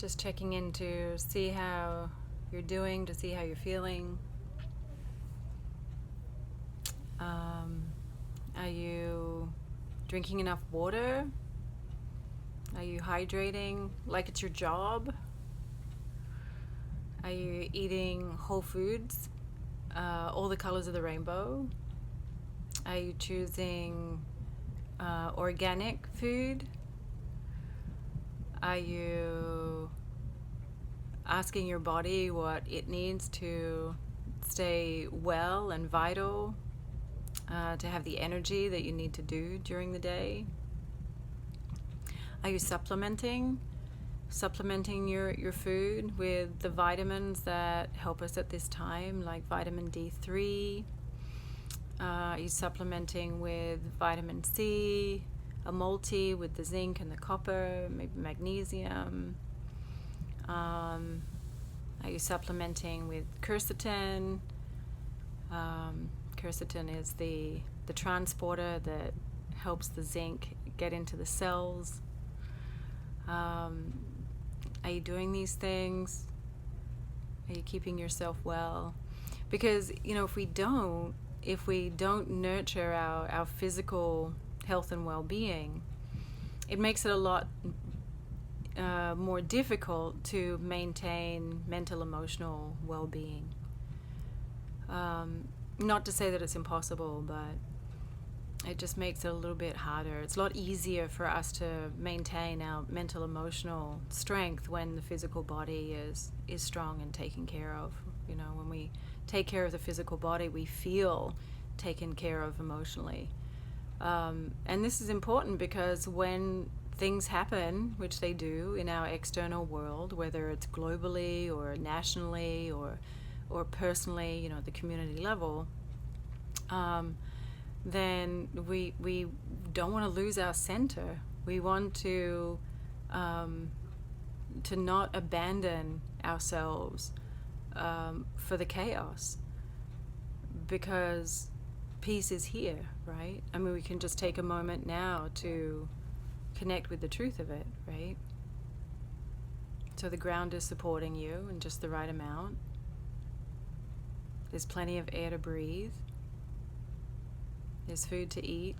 Just checking in to see how you're doing, to see how you're feeling. Are you drinking enough water? Are you hydrating like it's your job? Are you eating whole foods, all the colors of the rainbow? Are you choosing organic food? Are you asking your body what it needs to stay well and vital, to have the energy that you need to do during the day? Are you supplementing your food with the vitamins that help us at this time, like vitamin D3? Are you supplementing with vitamin C, a multi with the zinc and the copper, maybe magnesium? Are you supplementing with quercetin? Quercetin is the transporter that helps the zinc get into the cells. Are you doing these things? Are you keeping yourself well? Because, if we don't nurture our physical health and well-being, it makes it a lot more difficult to maintain mental, emotional well-being. Not to say that it's impossible, but it just makes it a little bit harder. It's a lot easier for us to maintain our mental, emotional strength when the physical body is strong and taken care of. When we take care of the physical body, we feel taken care of emotionally. And this is important because when things happen, which they do in our external world, whether it's globally or nationally or personally, at the community level, then we don't want to lose our center. We want to not abandon ourselves for the chaos, because peace is here, right? I mean, we can just take a moment now to connect with the truth of it, right? So the ground is supporting you in just the right amount. There's plenty of air to breathe. There's food to eat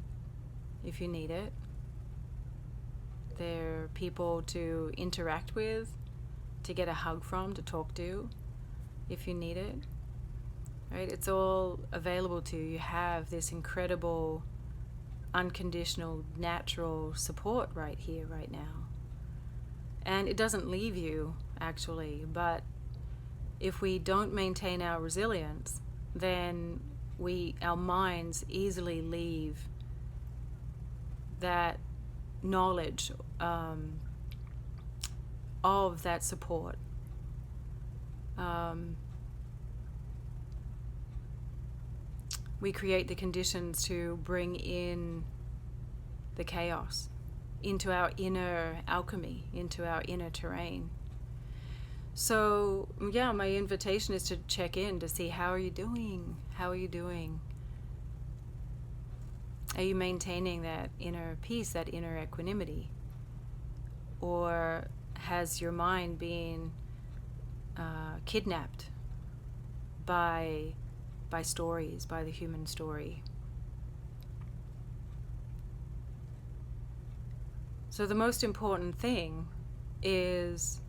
if you need it. There are people to interact with, to get a hug from, to talk to if you need it. Right? It's all available to you. You have this incredible, unconditional, natural support right here, right now. And it doesn't leave you, actually, but if we don't maintain our resilience, then our minds easily leave that knowledge of that support. We create the conditions to bring in the chaos into our inner alchemy, into our inner terrain. So, my invitation is to check in to see, how are you doing? How are you doing? Are you maintaining that inner peace, that inner equanimity? Or has your mind been kidnapped by stories, by the human story? So the most important thing is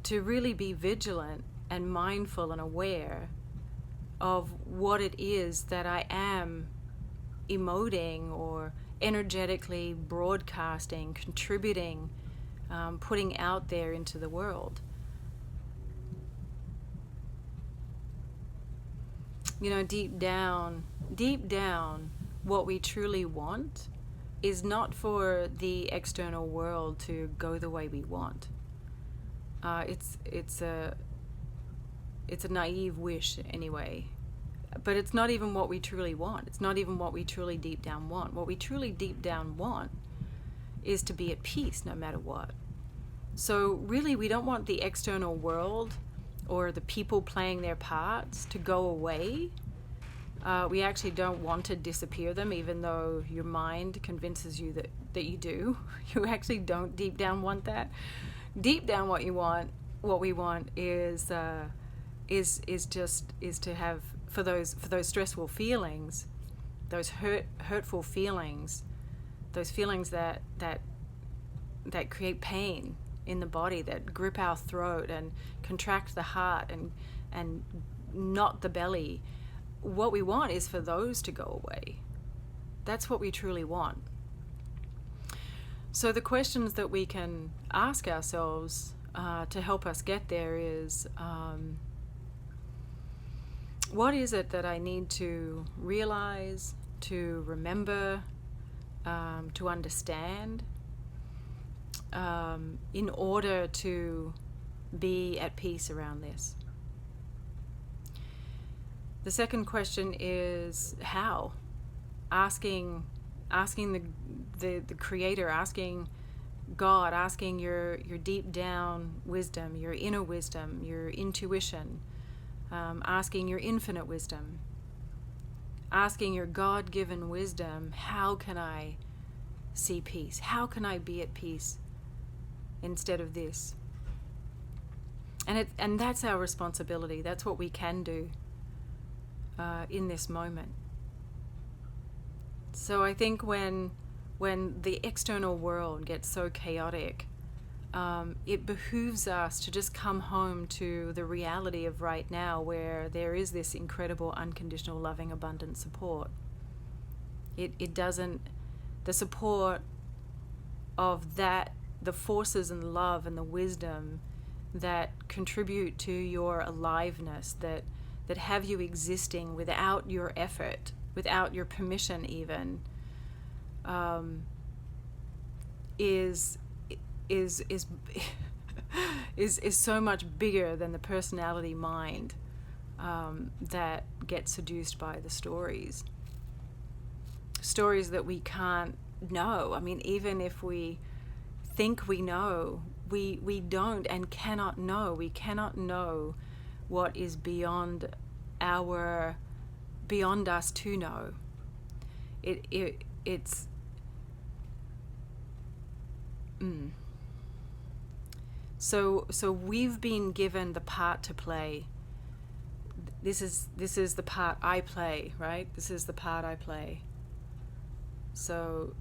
to really be vigilant and mindful and aware of what it is that I am emoting or energetically broadcasting, contributing, putting out there into the world. Deep down, what we truly want is not for the external world to go the way we want. It's a naive wish anyway, but it's not even what we truly want. It's not even what we truly deep down want. What we truly deep down want is to be at peace no matter what. So really, we don't want the external world or the people playing their parts to go away. We actually don't want to disappear them, even though your mind convinces you that you do. You actually don't deep down want that. deep down, what we want is to have, for those stressful feelings, those hurtful feelings, those feelings that create pain in the body, that grip our throat and contract the heart and knot the belly. What we want is for those to go away. That's what we truly want. So the questions that we can ask ourselves to help us get there is, what is it that I need to realize, to remember, to understand, in order to be at peace around this? The second question is how. Asking the Creator, asking God, asking your deep down wisdom, your inner wisdom, your intuition, asking your infinite wisdom, asking your God-given wisdom, how can I see peace? How can I be at peace instead of this? And that's our responsibility. That's what we can do in this moment. So I think when the external world gets so chaotic, it behooves us to just come home to the reality of right now, where there is this incredible unconditional loving abundant support. It doesn't, the support of that, the forces and the love and the wisdom that contribute to your aliveness, that have you existing without your effort, without your permission even, is so much bigger than the personality mind that gets seduced by the stories that we can't know. I mean, even if we think we know, we don't and cannot know. We cannot know what is beyond us to know. It's So we've been given the part to play. This is the part I play, right? This is the part I play. So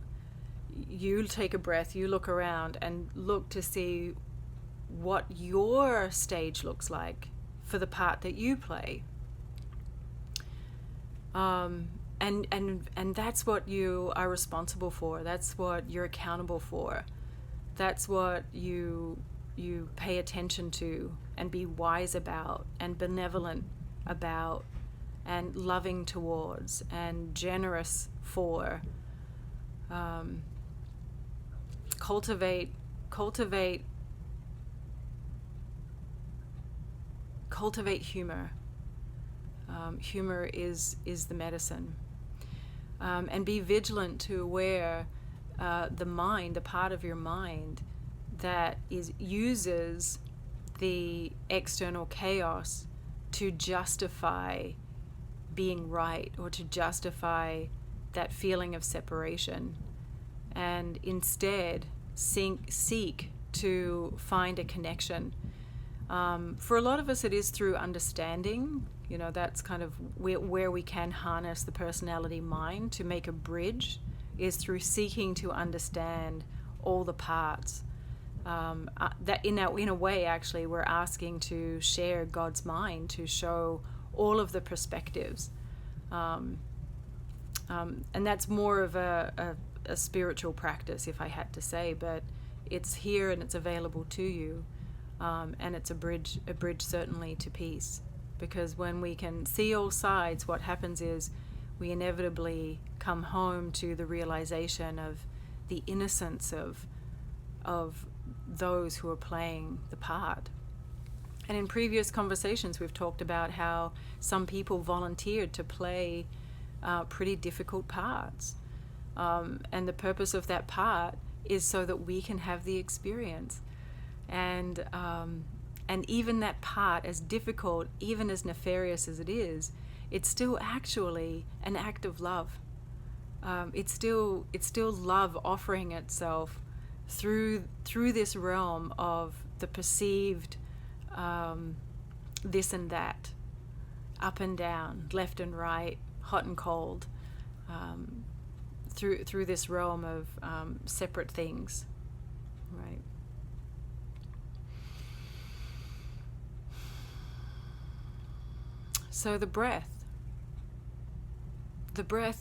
you take a breath, you look around and look to see what your stage looks like for the part that you play. And that's what you are responsible for. That's what you're accountable for. That's what you pay attention to and be wise about and benevolent about and loving towards and generous for. Cultivate humor. Humor is the medicine. And be vigilant to where the mind, the part of your mind that uses the external chaos to justify being right or to justify that feeling of separation, and instead seek to find a connection. For a lot of us, it is through understanding. You know, that's kind of where we can harness the personality mind to make a bridge, is through seeking to understand all the parts. That in a way, actually, we're asking to share God's mind, to show all of the perspectives. And that's more of a spiritual practice, if I had to say, but it's here and it's available to you. And it's a bridge certainly to peace. Because when we can see all sides, what happens is we inevitably come home to the realization of the innocence of those who are playing the part. And in previous conversations, we've talked about how some people volunteered to play pretty difficult parts. And the purpose of that part is so that we can have the experience. And even that part, as difficult, even as nefarious as it is, it's still actually an act of love. It's still love offering itself through this realm of the perceived this and that, up and down, left and right, hot and cold, through this realm of separate things, right? So the breath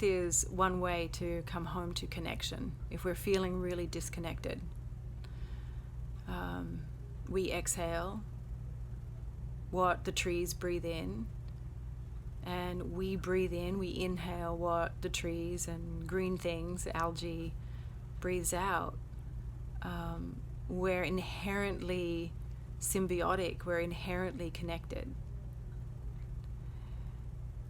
is one way to come home to connection if we're feeling really disconnected. We exhale what the trees breathe in, and we breathe in, we inhale what the trees and green things, algae, breathes out. We're inherently symbiotic, we're inherently connected.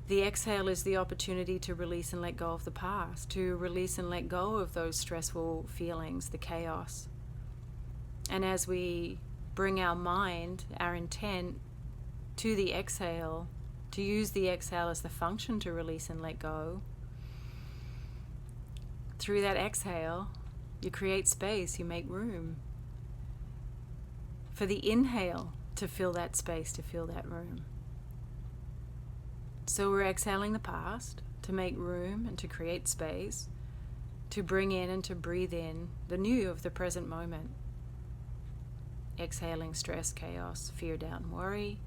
The exhale is the opportunity to release and let go of the past, to release and let go of those stressful feelings, the chaos. And as we bring our mind, our intent, to the exhale, to use the exhale as the function to release and let go, through that exhale, you create space, you make room for the inhale to fill that space, to fill that room. So we're exhaling the past to make room and to create space, to bring in and to breathe in the new of the present moment. Exhaling stress, chaos, fear, doubt, and worry,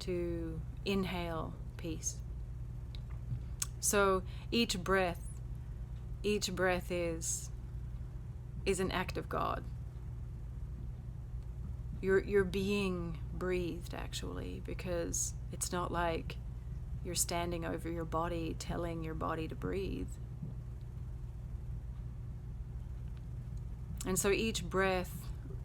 to inhale peace. So each breath is an act of God. You're being breathed, actually, because it's not like you're standing over your body telling your body to breathe. And so each breath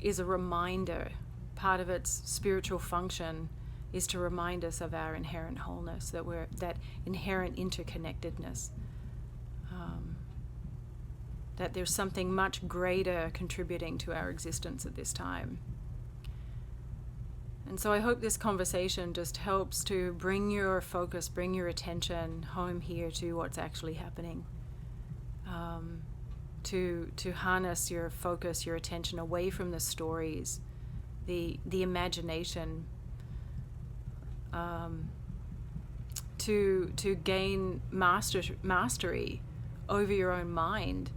is a reminder. Part of its spiritual function is to remind us of our inherent wholeness, that inherent interconnectedness, that there's something much greater contributing to our existence at this time. And so I hope this conversation just helps to bring your focus, bring your attention home here to what's actually happening, to harness your focus, your attention away from the stories, the imagination, to gain mastery over your own mind,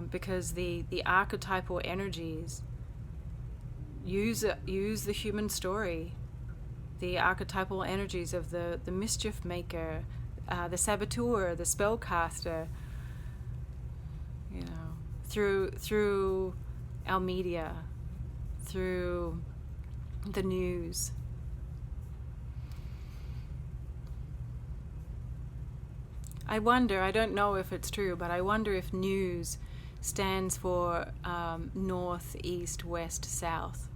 because the archetypal energies use the human story, the archetypal energies of the mischief maker, the saboteur, the spellcaster, through our media, through the news. I wonder, I don't know if it's true, but I wonder if news stands for north, east, west, south.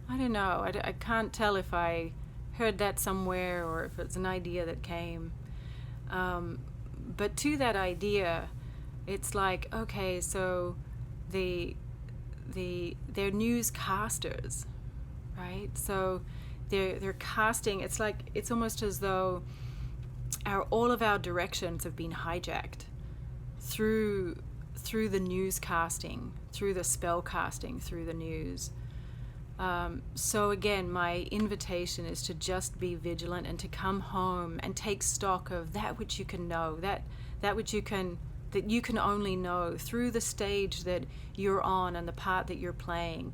I don't know. I can't tell if I heard that somewhere or if it's an idea that came. But to that idea, it's like, okay, so they're newscasters, right? So they're casting. It's like, it's almost as though all of our directions have been hijacked through the newscasting, through the spell casting, through the news. So again, my invitation is to just be vigilant and to come home and take stock of that which you can know, that which you can only know through the stage that you're on and the part that you're playing,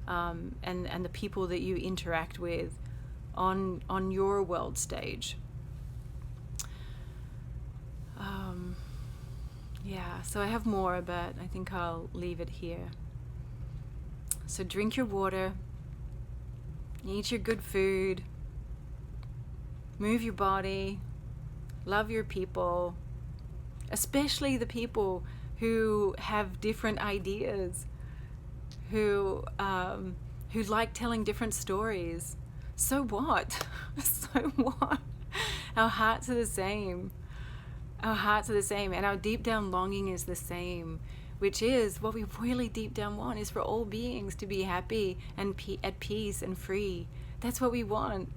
and the people that you interact with on your world stage. So I have more, but I think I'll leave it here. So drink your water, eat your good food, move your body, love your people, especially the people who have different ideas, who like telling different stories. So what? So what? Our hearts are the same. Our hearts are the same, and our deep down longing is the same, which is what we really deep down want, is for all beings to be happy and at peace and free. That's what we want.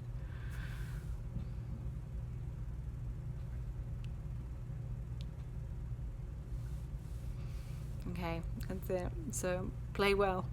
Okay, that's it. So play well.